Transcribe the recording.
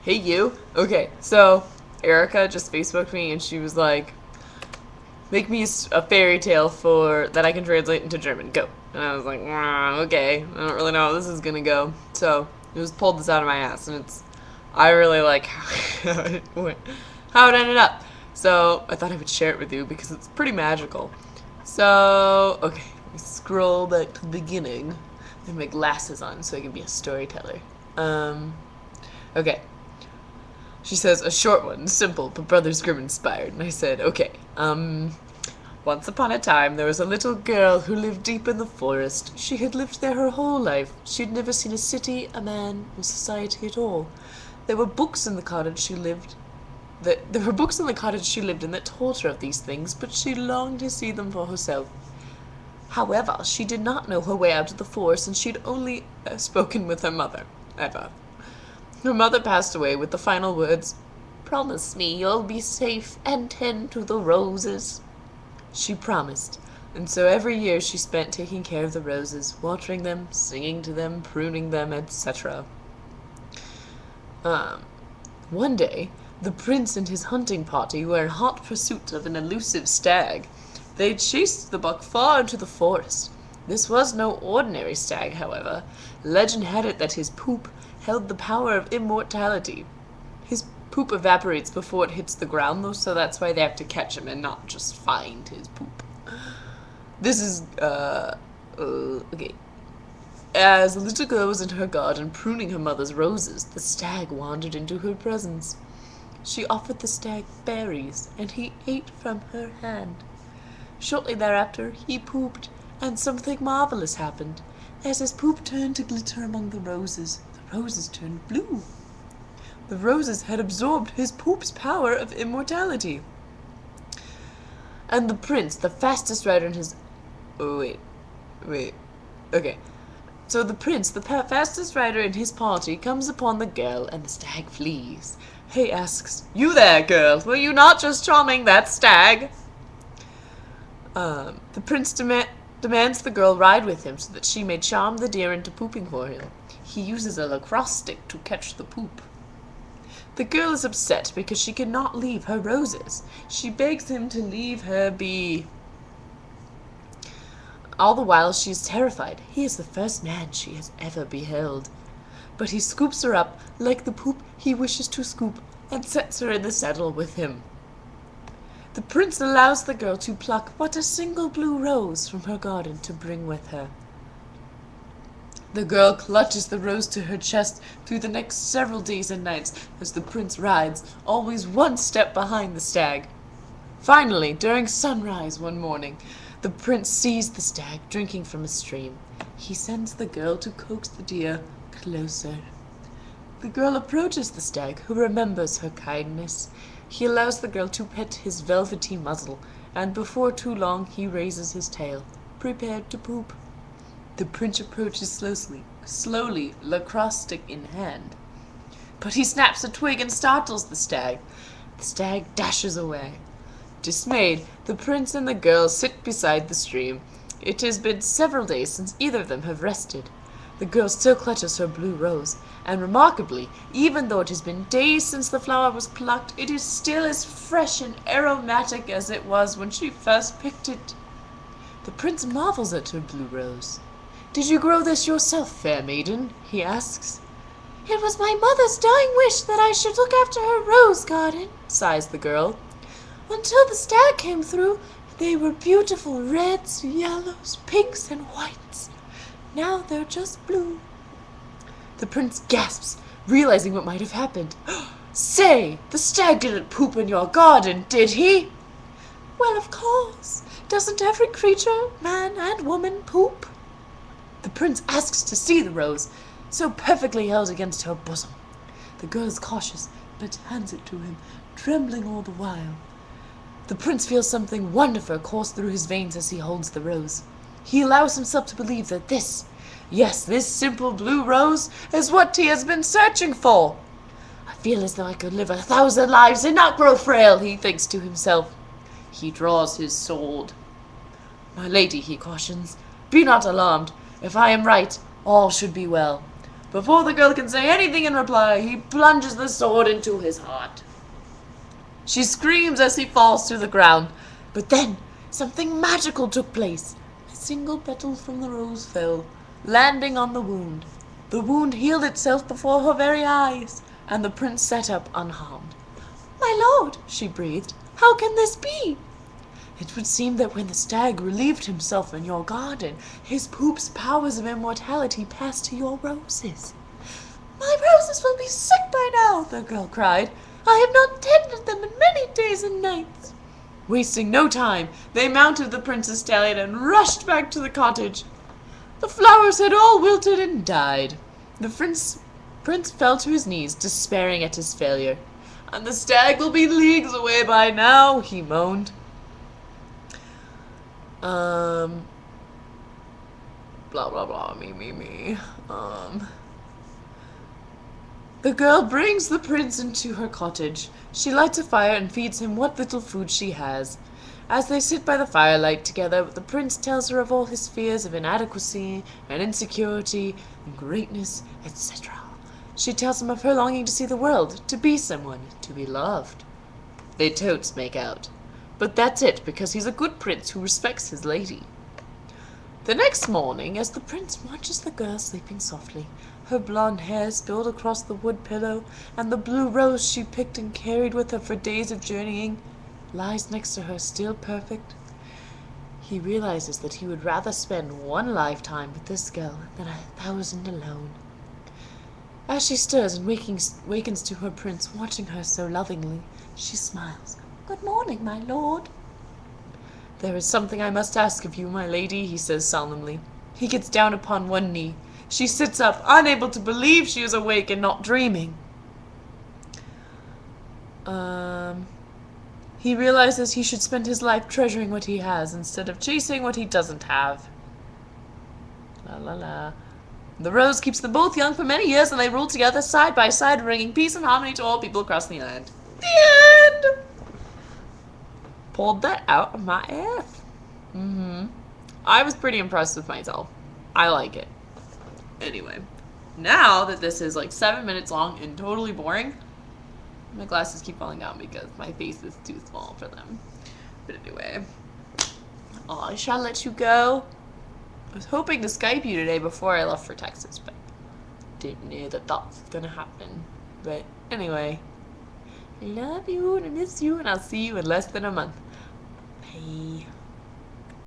Hey you. Okay, so Erika just Facebooked me and she was like, "Make me a fairy tale for that I can translate into German. Go." And I was like, "Okay, I don't really know how this is gonna go." So I just pulled this out of my ass, and I really like how it went, how it ended up. So I thought I would share it with you because it's pretty magical. So okay, let me scroll back to the beginning. I have my glasses on so I can be a storyteller. Okay. She says, a short one, simple, but Brothers Grimm inspired. And I said, okay, once upon a time there was a little girl who lived deep in the forest. She had lived there her whole life. She had never seen a city, a man, or society at all. There were books in the cottage she lived there were books in the cottage she lived in that told her of these things, but she longed to see them for herself. However, she did not know her way out of the forest, and she had only spoken with her mother, ever. Her mother passed away with the final words, "Promise me you'll be safe and tend to the roses." She promised, and so every year she spent taking care of the roses, watering them, singing to them, pruning them, etc. One day, the prince and his hunting party were in hot pursuit of an elusive stag. They chased the buck far into the forest. This was no ordinary stag, however. Legend had it that his poop held the power of immortality. His poop evaporates before it hits the ground, though, so that's why they have to catch him and not just find his poop. This is, okay. As the little girl was in her garden pruning her mother's roses, the stag wandered into her presence. She offered the stag berries, and he ate from her hand. Shortly thereafter, he pooped, and something marvelous happened. As his poop turned to glitter among the roses turned blue. The roses had absorbed his poop's power of immortality. And the prince, the fastest rider in his... Oh, wait. Okay. So the prince, the fastest rider in his party, comes upon the girl, and the stag flees. He asks, "You there, girl, were you not just charming that stag?" The prince demands the girl ride with him so that she may charm the deer into pooping for him. He uses a lacrosse stick to catch the poop. The girl is upset because she cannot leave her roses. She begs him to leave her be. All the while she is terrified. He is the first man she has ever beheld. But he scoops her up like the poop he wishes to scoop and sets her in the saddle with him. The prince allows the girl to pluck but a single blue rose from her garden to bring with her. The girl clutches the rose to her chest through the next several days and nights as the prince rides, always one step behind the stag. Finally, during sunrise one morning, the prince sees the stag drinking from a stream. He sends the girl to coax the deer closer. The girl approaches the stag, who remembers her kindness. He allows the girl to pet his velvety muzzle, and before too long he raises his tail, prepared to poop. The prince approaches slowly, lacrosse stick in hand. But he snaps a twig and startles the stag. The stag dashes away. Dismayed, the prince and the girl sit beside the stream. It has been several days since either of them have rested. The girl still clutches her blue rose, and remarkably, even though it has been days since the flower was plucked, it is still as fresh and aromatic as it was when she first picked it. The prince marvels at her blue rose. "Did you grow this yourself, fair maiden?" he asks. "It was my mother's dying wish that I should look after her rose garden," sighs the girl. "Until the stag came through, they were beautiful reds, yellows, pinks, and whites. Now they're just blue." The prince gasps, realizing what might have happened. "Say, the stag didn't poop in your garden, did he?" "Well, of course. Doesn't every creature, man and woman, poop?" The prince asks to see the rose, so perfectly held against her bosom. The girl is cautious, but hands it to him, trembling all the while. The prince feels something wonderful course through his veins as he holds the rose. He allows himself to believe that this simple blue rose is what he has been searching for. "I feel as though I could live 1,000 lives and not grow frail," he thinks to himself. He draws his sword. "My lady," he cautions, "be not alarmed. If I am right, all should be well. Before the girl can say anything in reply, he plunges the sword into his heart. She screams as he falls to the ground, but then something magical took place. A single petal from the rose fell, landing on the wound. The wound healed itself before her very eyes, and the prince sat up unharmed. "My lord," she breathed, "how can this be?" "It would seem that when the stag relieved himself in your garden, his poop's powers of immortality passed to your roses." "My roses will be sick by now," the girl cried. "I have not tended them in many days and nights." Wasting no time, they mounted the prince's stallion and rushed back to the cottage. The flowers had all wilted and died. The prince fell to his knees, despairing at his failure. "And the stag will be leagues away by now," he moaned. Blah blah blah, me. The girl brings the prince into her cottage. She lights a fire and feeds him what little food she has. As they sit by the firelight together, the prince tells her of all his fears of inadequacy and insecurity and greatness, etc. She tells him of her longing to see the world, to be someone, to be loved. They totes make out. But that's it, because he's a good prince who respects his lady. The next morning, as the prince watches the girl sleeping softly, her blonde hair spilled across the wood pillow, and the blue rose she picked and carried with her for days of journeying lies next to her still perfect, he realizes that he would rather spend one lifetime with this girl than 1,000 alone. As she stirs and wakens to her prince watching her so lovingly, she smiles. "Good morning, my lord." "There is something I must ask of you, my lady," he says solemnly. He gets down upon one knee. She sits up, unable to believe she is awake and not dreaming. He realizes he should spend his life treasuring what he has instead of chasing what he doesn't have. La la la. The rose keeps them both young for many years, and they rule together side by side, bringing peace and harmony to all people across the land. The end! Pulled that out of my ass. I was pretty impressed with myself. I like it. Anyway, now that this is like 7 minutes long and totally boring, my glasses keep falling down because my face is too small for them. But anyway, I shall let you go. I was hoping to Skype you today before I left for Texas, but didn't know that that's gonna happen. But anyway, I love you and I miss you, and I'll see you in less than a month. Bye.